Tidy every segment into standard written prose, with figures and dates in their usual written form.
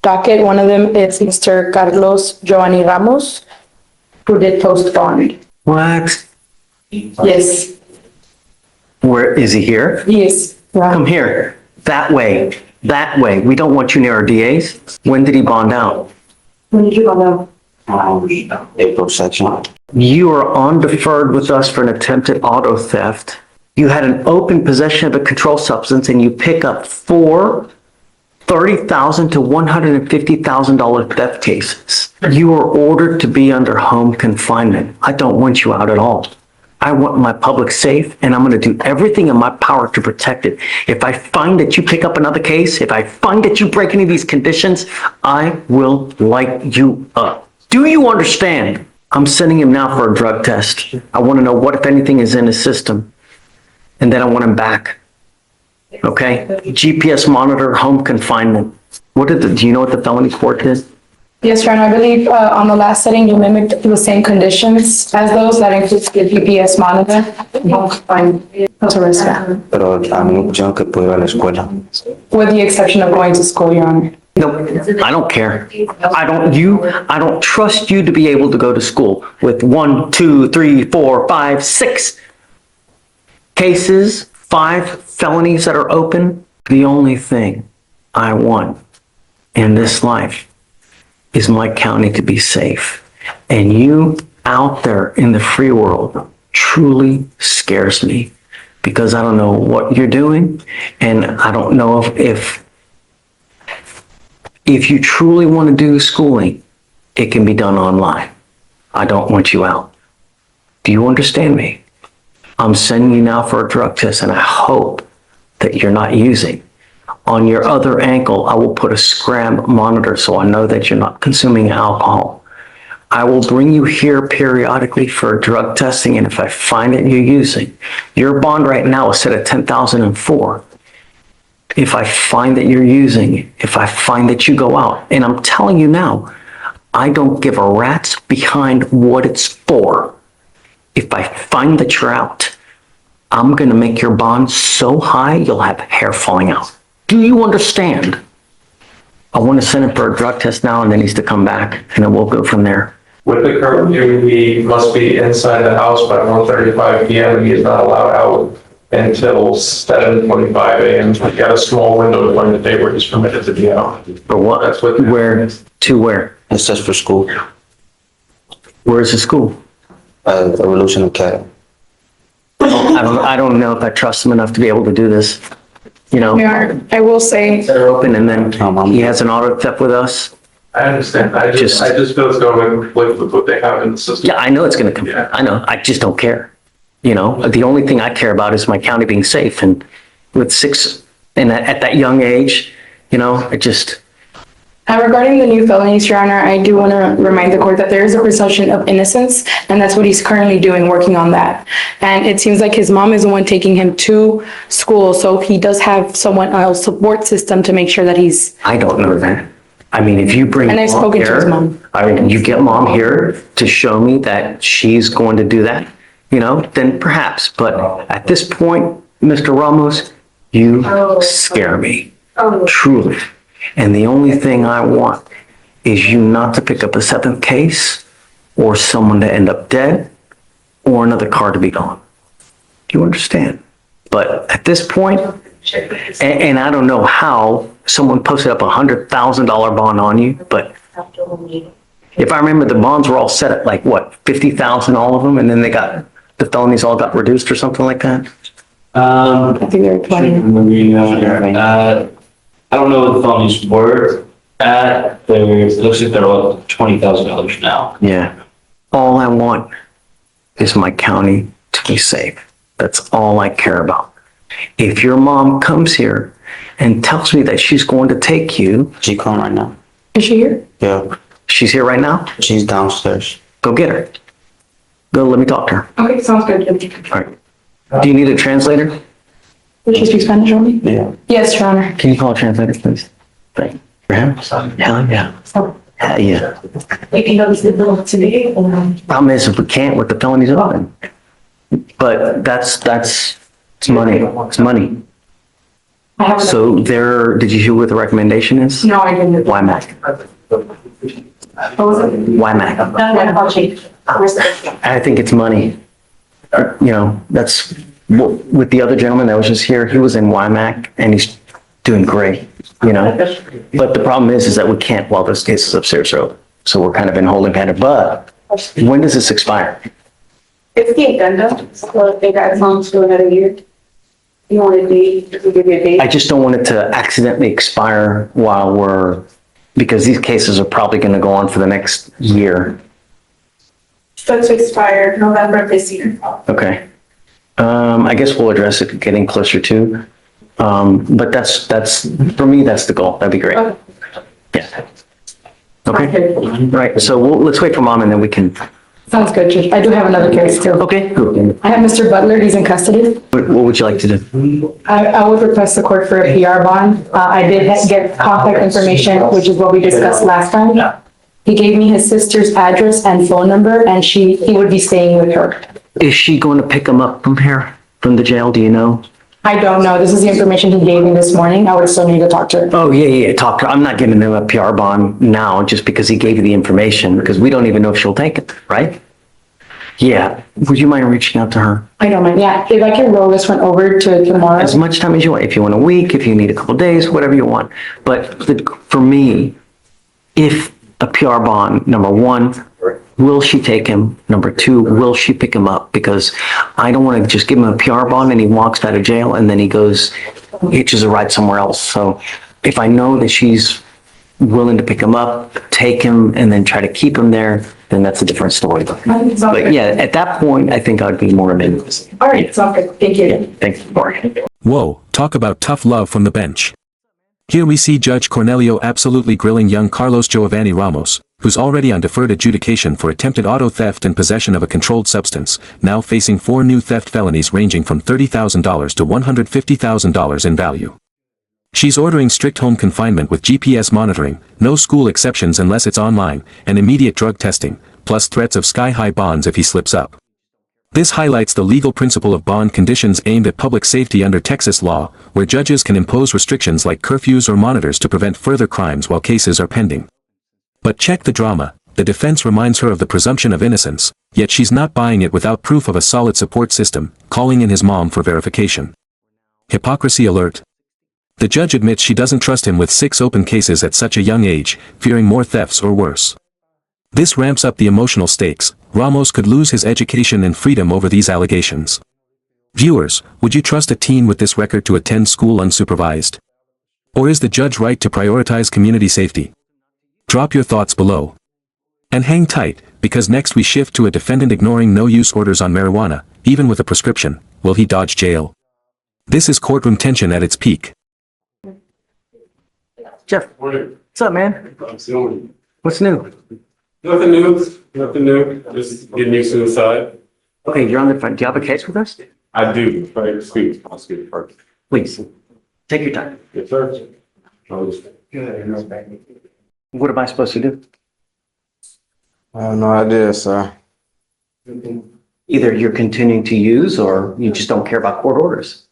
docket. One of them is Mr. Carlos Giovanni Ramos, who did post bond. What? Yes, Where is he here? he is. Come here. That way. That way. We don't want you near our DAs. When did he bond out? When did you go out? April 2nd. You are on deferred with us for an attempted auto theft. You had an open possession of a controlled substance and you pick up 4 $30,000 to $150,000 theft cases. You are ordered to be under home confinement. I don't want you out at all. I want my public safe and I'm going to do everything in my power to protect it. If I find that you pick up another case, if I find that you break any of these conditions, I will light you up. Do you understand? I'm sending him now for a drug test. I want to know what, if anything, is in his system. And then I want him back. Okay? GPS monitor, home confinement. Do you know what the felony court did? Yes, Your Honor, I believe on the last setting, you mimicked the same conditions as those. That includes the GPS monitor. That's a risk. Pero a mí me pusieron que puedo ir a la escuela. With the exception of going to school, Your Honor. No, I don't care. I don't trust you to be able to go to school with 1, 2, 3, 4, 5, 6 cases, 5 felonies that are open. The only thing I want in this life is my county to be safe. And you out there in the free world truly scares me because I don't know what you're doing. And I don't know if you truly want to do schooling, it can be done online. I don't want you out. Do you understand me? I'm sending you now for a drug test and I hope that you're not using. On your other ankle, I will put a scram monitor so I know that you're not consuming alcohol. I will bring you here periodically for drug testing, and if I find that you're using, your bond right now is set at $10,004. If I find that you're using, if I find that you go out, and I'm telling you now, I don't give a rat's behind what it's for. If I find that you're out, I'm going to make your bond so high you'll have hair falling out. Do you understand? I want to send him for a drug test now, and then he's to come back, and then we'll go from there. With the curfew, he must be inside the house by 1:35 p.m. and he is not allowed out until 7:25 a.m. He got a small window during the day where he's permitted to be out. For what? That's what. Where? To where? It says for school. Where is the school? Revolution Academy. I don't know if I trust him enough to be able to do this. You know, Your Honor, I will say, they're open and then he has an auto theft with us. I understand. I just feel it's going to conflict with what they have in the system. Yeah, I know it's going to come. Yeah. I know. I just don't care. You know, the only thing I care about is my county being safe. And with 6 and at that young age, you know, it just. regarding the new felonies, Your Honor, I do want to remind the court that there is a presumption of innocence, and that's what he's currently doing, working on that. And it seems like his mom is the one taking him to school, so he does have someone else support system to make sure that he's. I don't know that. I mean, if you bring And I've mom spoken to here, his mom. I mean, you get mom here to show me that she's going to do that, you know, then perhaps. But at this point, Mr. Ramos, you scare me, truly. And the only thing I want is you not to pick up a 7th case or someone to end up dead or another car to be gone. Do you understand? But at this point, and I don't know how someone posted up $100,000 bond on you, but if I remember, the bonds were all set at like what, 50,000, all of them, and then the felonies all got reduced or something like that. I think they're 20. I don't know what the felonies were at. It looks like they're all $20,000 now. Yeah. All I want is my county to be safe. That's all I care about. If your mom comes here and tells me that she's going to take you. She calling right now. Is she here? Yeah. She's here right now? She's downstairs. Go get her. Go, let me talk to her. Okay, sounds good. All right. Do you need a translator? Does she speak Spanish only? Yeah. Yes, Your Honor. Can you call a translator, please? Thank you. For him? Hell yeah. Hell yeah. Problem is, if we can't, with the felonies open. But that's it's money. It's money. I haven't. So there, did you hear what the recommendation is? No, I didn't. Why Mac? What was it? Why Mac? I think it's money. You know, that's, with the other gentleman that was just here, he was in WIMAC and he's doing great, you know? But the problem is that we can't while this case is upstairs, so we're kind of in holding pattern. But when does this expire? It's the addendum, so if they got some to another year. You want a date, to give you a date? I just don't want it to accidentally expire while because these cases are probably gonna go on for the next year. Set to expire November of this year. Okay. I guess we'll address it getting closer to, but that's, for me, that's the goal. That'd be great. Okay. Yeah. Okay, right, so let's wait for mom and then we can, Sounds good, Judge. I do have another case too. okay. I have Mr. Butler, he's in custody. What would you like to do? I would request the court for a PR bond. I did get contact information, which is what we discussed last time. He gave me his sister's address and phone number, and he would be staying with her. Is she going to pick him up from here, from the jail, do you know? I don't know. This is the information he gave me this morning. I would still need to talk to her. Oh, yeah, talk to her. I'm not giving him a PR bond now just because he gave you the information, because we don't even know if she'll take it, right? Yeah, would you mind reaching out to her? I don't mind. Yeah, if I can roll this one over to tomorrow. As much time as you want, if you want a week, if you need a couple days, whatever you want. But for me, if a PR bond, number one, will she take him? Number two, will she pick him up? Because I don't want to just give him a PR bond and he walks out of jail and then he goes, hitches a ride somewhere else. So if I know that she's willing to pick him up, take him, and then try to keep him there, then that's a different story. But yeah, at that point, I think I'd be more amenable. All right, sounds good. Thank you. Thanks, Mark. Whoa, talk about tough love from the bench. Here we see Judge Cornelio absolutely grilling young Carlos Giovanni Ramos, who's already on deferred adjudication for attempted auto theft and possession of a controlled substance, now facing 4 new theft felonies ranging from $30,000 to $150,000 in value. She's ordering strict home confinement with GPS monitoring, no school exceptions unless it's online, and immediate drug testing, plus threats of sky-high bonds if he slips up. This highlights the legal principle of bond conditions aimed at public safety under Texas law, where judges can impose restrictions like curfews or monitors to prevent further crimes while cases are pending. But check the drama. The defense reminds her of the presumption of innocence, yet she's not buying it without proof of a solid support system, calling in his mom for verification. Hypocrisy alert. The judge admits she doesn't trust him with 6 open cases at such a young age, fearing more thefts or worse. This ramps up the emotional stakes. Ramos could lose his education and freedom over these allegations. Viewers, would you trust a teen with this record to attend school unsupervised? Or is the judge right to prioritize community safety? Drop your thoughts below. And hang tight, because next we shift to a defendant ignoring no-use orders on marijuana, even with a prescription. Will he dodge jail? This is courtroom tension at its peak. Jeff, what's up, man? What's new? Nothing new, just getting used to the side. Okay, you're on the front. Do you have a case with us? I do, right, speak, I'll speak first. Please, take your time. Yes, sir. I'll just- What am I supposed to do? I have no idea, sir. Either you're continuing to use or you just don't care about court orders.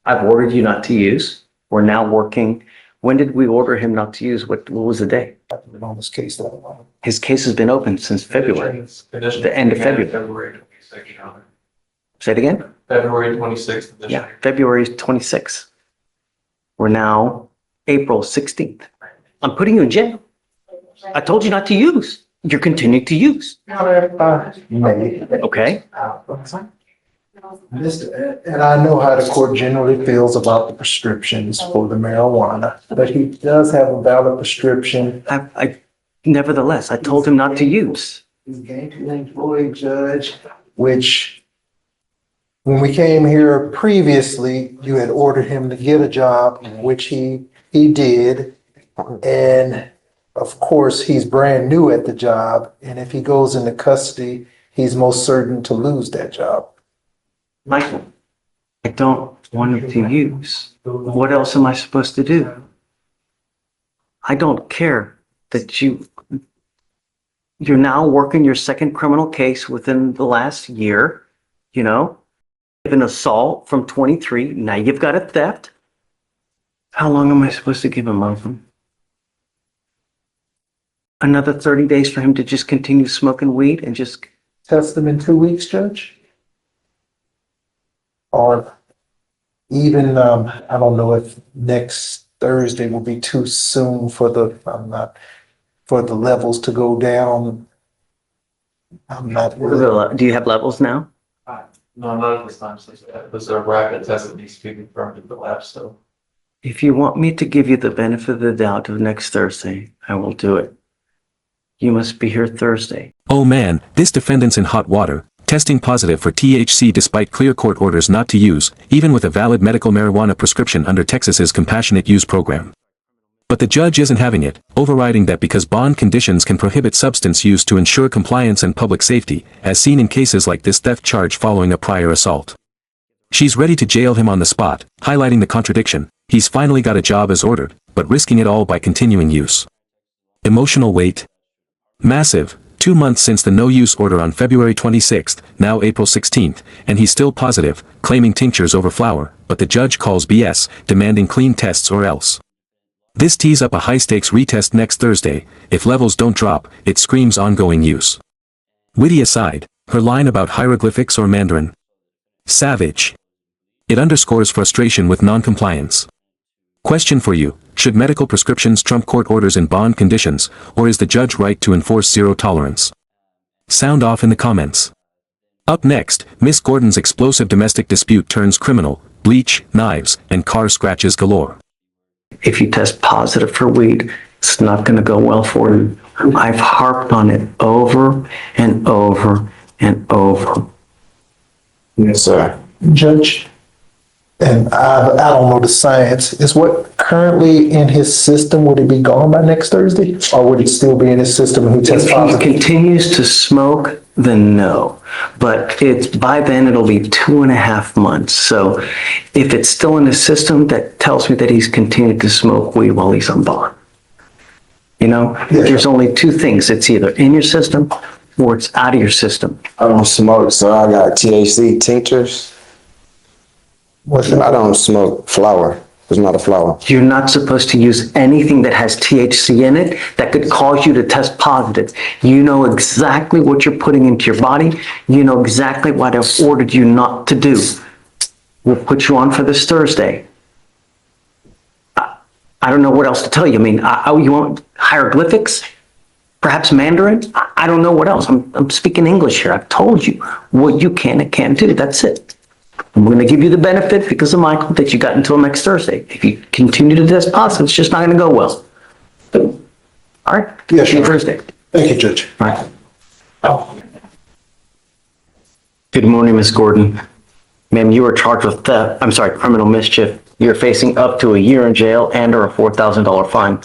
I've ordered you not to use. We're now working. When did we order him not to use? What was the day? On this case that long. His case has been open since February. The end of February. February 26th, Your Honor. Say it again? February 26th. of this Yeah, year. February 26th. We're now April 16th. I'm putting you in jail. I told you not to use. You're continuing to use. Okay? And I know how the court generally feels about the prescriptions for the marijuana, but he does have a valid prescription. Nevertheless, I told him not to use. He's gainfully employed judge, which when we came here previously, you had ordered him to get a job, which he did. And of course, he's brand new at the job. And if he goes into custody, he's most certain to lose that job. Michael, I don't want him to use. What else am I supposed to do? I don't care that you're now working your second criminal case within the last year, you know? An assault from 23, now you've got a theft. How long am I supposed to give him, Malcolm? Another 30 days for him to just continue smoking weed and just, Test him in 2 weeks, Judge? Or even, I don't know if next Thursday will be too soon for for the levels to go down. I'm not really. do you have levels now? No, not at this time, so there's a rapid test that needs to be confirmed at the lab, so. If you want me to give you the benefit of the doubt of next Thursday, I will do it. You must be here Thursday. Oh man, this defendant's in hot water, testing positive for THC despite clear court orders not to use, even with a valid medical marijuana prescription under Texas's compassionate use program. But the judge isn't having it, overriding that because bond conditions can prohibit substance use to ensure compliance and public safety, as seen in cases like this theft charge following a prior assault. She's ready to jail him on the spot, highlighting the contradiction. He's finally got a job as ordered, but risking it all by continuing use. Emotional weight. Massive. 2 months since the no-use order on February 26th, now April 16th, and he's still positive, claiming tinctures over flour, but the judge calls BS, demanding clean tests or else. This tees up a high-stakes retest next Thursday. If levels don't drop, it screams ongoing use. Witty aside, her line about hieroglyphics or Mandarin. Savage. It underscores frustration with non-compliance. Question for you, should medical prescriptions trump court orders in bond conditions, or is the judge right to enforce zero tolerance? Sound off in the comments. Up next, Miss Gordon's explosive domestic dispute turns criminal, bleach, knives, and car scratches galore. If you test positive for weed, it's not going to go well for you. I've harped on it over and over and over. Yes, sir. Judge, and I don't know the science, is what currently in his system, would it be gone by next Thursday? Or would it still be in his system and he tests If he positive? continues to smoke, then no. But it's by then it'll be 2.5 months. So if it's still in his system, that tells me that he's continued to smoke weed while he's on bond. You know, there's only two things. It's either in your system or it's out of your system. I don't smoke, so I got THC tinctures. I don't smoke flower. It's not a flower. You're not supposed to use anything that has THC in it that could cause you to test positive. You know exactly what you're putting into your body. You know exactly what I've ordered you not to do. We'll put you on for this Thursday. I don't know what else to tell you. I mean, you want hieroglyphics? Perhaps Mandarin? I don't know what else. I'm speaking English here. I've told you what you can and can't do. That's it. I'm going to give you the benefit because of Michael that you got until next Thursday. If you continue to test positive, it's just not going to go well. All right? Yeah, See you sure. Thursday. Thank you, Judge. All right. Good morning, Miss Gordon. Ma'am, you are charged with theft. I'm sorry, criminal mischief. You're facing up to a year in jail and or a $4,000 fine.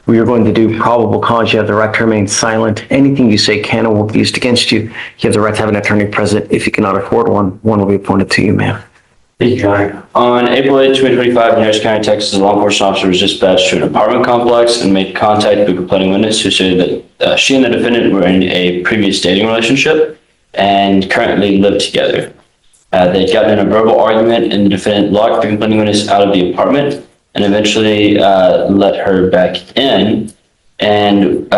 We are going to do probable cause. You have the right to remain silent. Anything you say can or will be used against you. You have the right to have an attorney present. If you cannot afford one will be appointed to you, ma'am. Thank you, Your Honor. On April 8, 2025, in Harris County, Texas, a law enforcement officer was dispatched to an apartment complex and made contact with a complaining witness who stated that she and the defendant were in a previous dating relationship and currently live together. They'd gotten in a verbal argument and the defendant locked the complaining witness out of the apartment and eventually let her back in. And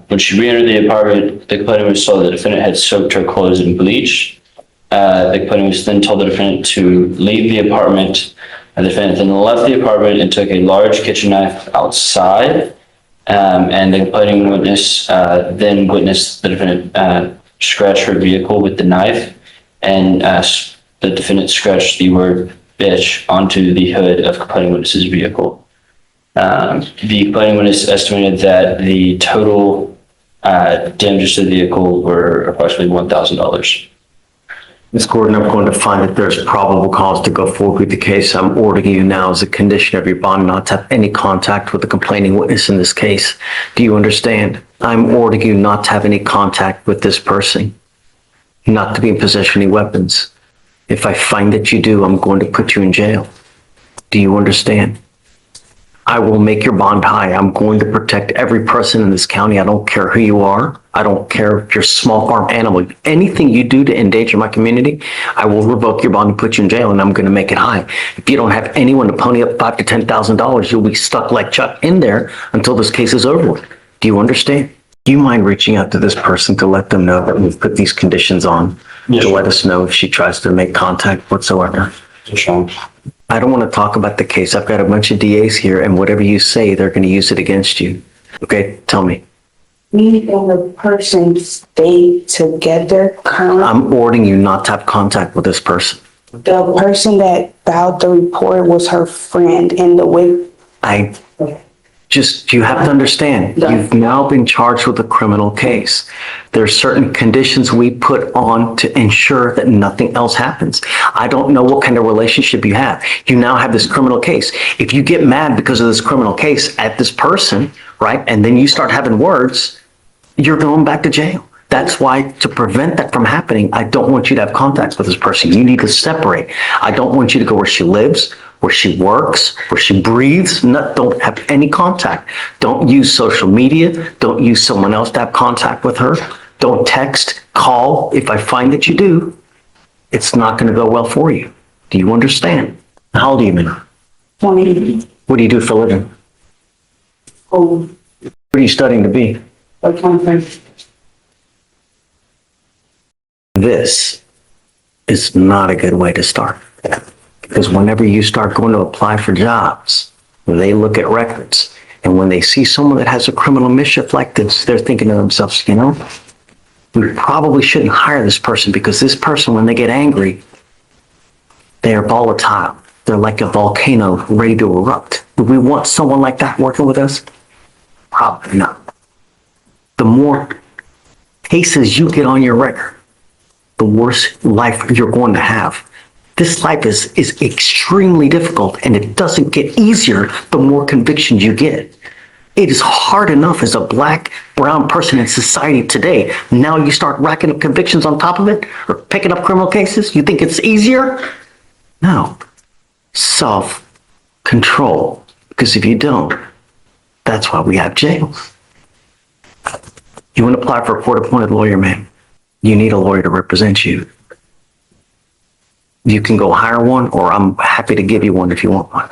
when she re-entered the apartment, the complaining witness saw the defendant had soaked her clothes in bleach. The complaining witness then told the defendant to leave the apartment. The defendant then left the apartment and took a large kitchen knife outside. And the complaining witness then witnessed the defendant scratch her vehicle with the knife, and the defendant scratched the word bitch onto the hood of complaining witness's vehicle. The complaining witness estimated that the total damages to the vehicle were approximately $1,000. Ms. Gordon, I'm going to find that there's probable cause to go forward with the case. I'm ordering you now as a condition of your bond not to have any contact with the complaining witness in this case. Do you understand? I'm ordering you not to have any contact with this person, not to be in possession of any weapons. If I find that you do, I'm going to put you in jail. Do you understand? I will make your bond high. I'm going to protect every person in this county. I don't care who you are. I don't care if you're a small farm animal. Anything you do to endanger my community, I will revoke your bond and put you in jail, and I'm going to make it high. If you don't have anyone to pony up $5,000 to $10,000, you'll be stuck like Chuck in there until this case is over with. Do you understand? Do you mind reaching out to this person to let them know that we've put these conditions on, Yes, to sir. let us know if she tries to make contact whatsoever? Sure. I don't want to talk about the case. I've got a bunch of DAs here, and whatever you say, they're going to use it against you. Okay, tell me. Me and the person stay together currently. I'm ordering you not to have contact with this person. The person that filed the report was her friend and the way. You have to understand, you've now been charged with a criminal case. There are certain conditions we put on to ensure that nothing else happens. I don't know what kind of relationship you have. You now have this criminal case. If you get mad because of this criminal case at this person, right, and then you start having words, you're going back to jail. That's why, to prevent that from happening, I don't want you to have contacts with this person. You need to separate. I don't want you to go where she lives, where she works, where she breathes. Don't have any contact. Don't use social media. Don't use someone else to have contact with her. Don't text, call. If I find that you do, it's not going to go well for you. Do you understand? How old are you, man? 20. What do you do for a living? Oh, What are you studying to be? like 25. This is not a good way to start. Because whenever you start going to apply for jobs, they look at records. And when they see someone that has a criminal mischief like this, they're thinking to themselves, you know, we probably shouldn't hire this person, because this person, when they get angry, they are volatile. They're like a volcano ready to erupt. Do we want someone like that working with us? Probably not. The more cases you get on your record, the worse life you're going to have. This life is extremely difficult, and it doesn't get easier the more convictions you get. It is hard enough as a black, brown person in society today. Now you start racking up convictions on top of it, or picking up criminal cases. You think it's easier? No. Self-control. Because if you don't, that's why we have jails. You want to apply for a court-appointed lawyer, man? You need a lawyer to represent you. You can go hire one, or I'm happy to give you one if you want one.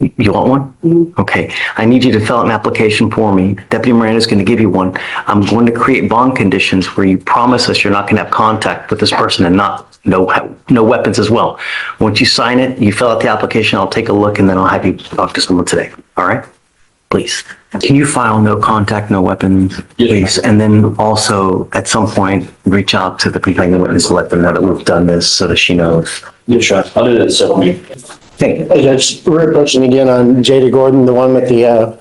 You want one? Okay. I need you to fill out an application for me. Deputy Miranda's going to give you one. I'm going to create bond conditions where you promise us you're not going to have contact with this person, and no weapons as well. Once you sign it, you fill out the application, I'll take a look, and then I'll have you talk to someone today. All right? Please. Can you file no contact, no weapons, please? And then also, at some point, reach out to the complaining witness to let them know that we've done this so that she knows. Yeah, sure. I'll do that separately. Thank you. Hey, Judge, we're approaching again on J.D. Gordon, the one with the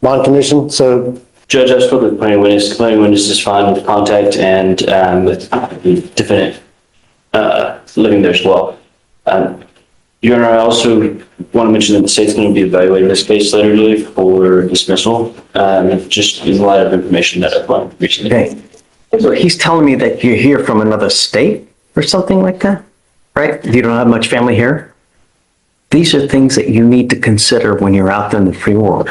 bond condition. So, Judge, I spoke with the complaining witness. The complaining witness is fine with contact and with the defendant living there as well. Your Honor, I also want to mention that the state's going to be evaluating this case later today for dismissal, just in light of information that I've learned recently. Okay. So he's telling me that you're here from another state or something like that, right? You don't have much family here? These are things that you need to consider when you're out there in the free world.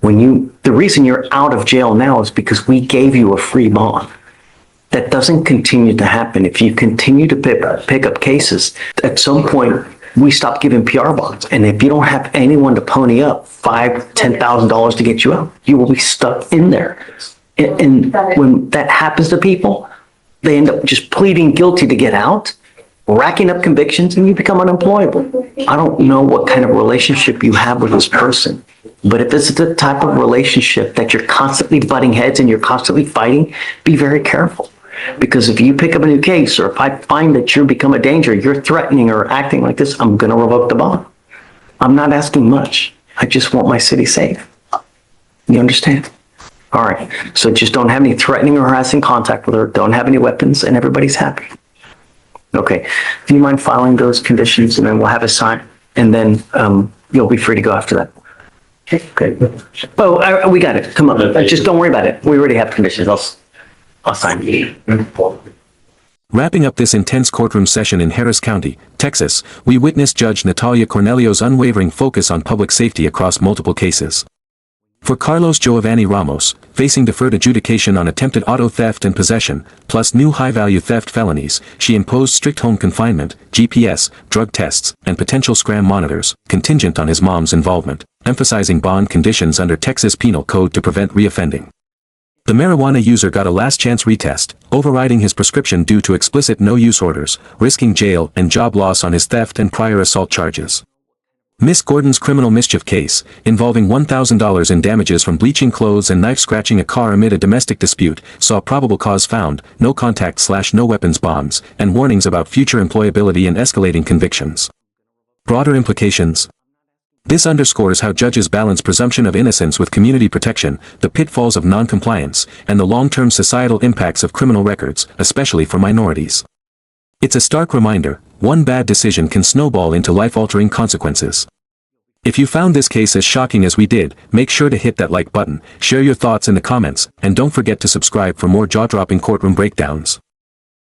The reason you're out of jail now is because we gave you a free bond. That doesn't continue to happen. If you continue to pick up cases, at some point, we stop giving PR bonds. And if you don't have anyone to pony up $5,000, $10,000 to get you out, you will be stuck in there. And when that happens to people, they end up just pleading guilty to get out, racking up convictions, and you become unemployable. I don't know what kind of relationship you have with this person, but if it's the type of relationship that you're constantly butting heads and you're constantly fighting, be very careful. Because if you pick up a new case, or if I find that you become a danger, you're threatening or acting like this, I'm going to revoke the bond. I'm not asking much. I just want my city safe. You understand? All right. So just don't have any threatening or harassing contact with her. Don't have any weapons, and everybody's happy. Okay. Do you mind filing those conditions, and then we'll have a sign, and then you'll be free to go after that. Okay. Oh, we got it. Come on. Just don't worry about it. We already have conditions. I'll sign. Wrapping up this intense courtroom session in Harris County, Texas, we witnessed Judge Natalia Cornelio's unwavering focus on public safety across multiple cases. For Carlos Giovanni Ramos, facing deferred adjudication on attempted auto theft and possession, plus new high-value theft felonies, she imposed strict home confinement, GPS, drug tests, and potential scram monitors, contingent on his mom's involvement, emphasizing bond conditions under Texas Penal Code to prevent reoffending. The marijuana user got a last-chance retest, overriding his prescription due to explicit no-use orders, risking jail and job loss on his theft and prior assault charges. Miss Gordon's criminal mischief case, involving $1,000 in damages from bleaching clothes and knife-scratching a car amid a domestic dispute, saw probable cause found, no contact/no weapons bonds, and warnings about future employability and escalating convictions. Broader implications. This underscores how judges balance presumption of innocence with community protection, the pitfalls of noncompliance, and the long-term societal impacts of criminal records, especially for minorities. It's a stark reminder, one bad decision can snowball into life-altering consequences. If you found this case as shocking as we did, make sure to hit that like button, share your thoughts in the comments, and don't forget to subscribe for more jaw-dropping courtroom breakdowns.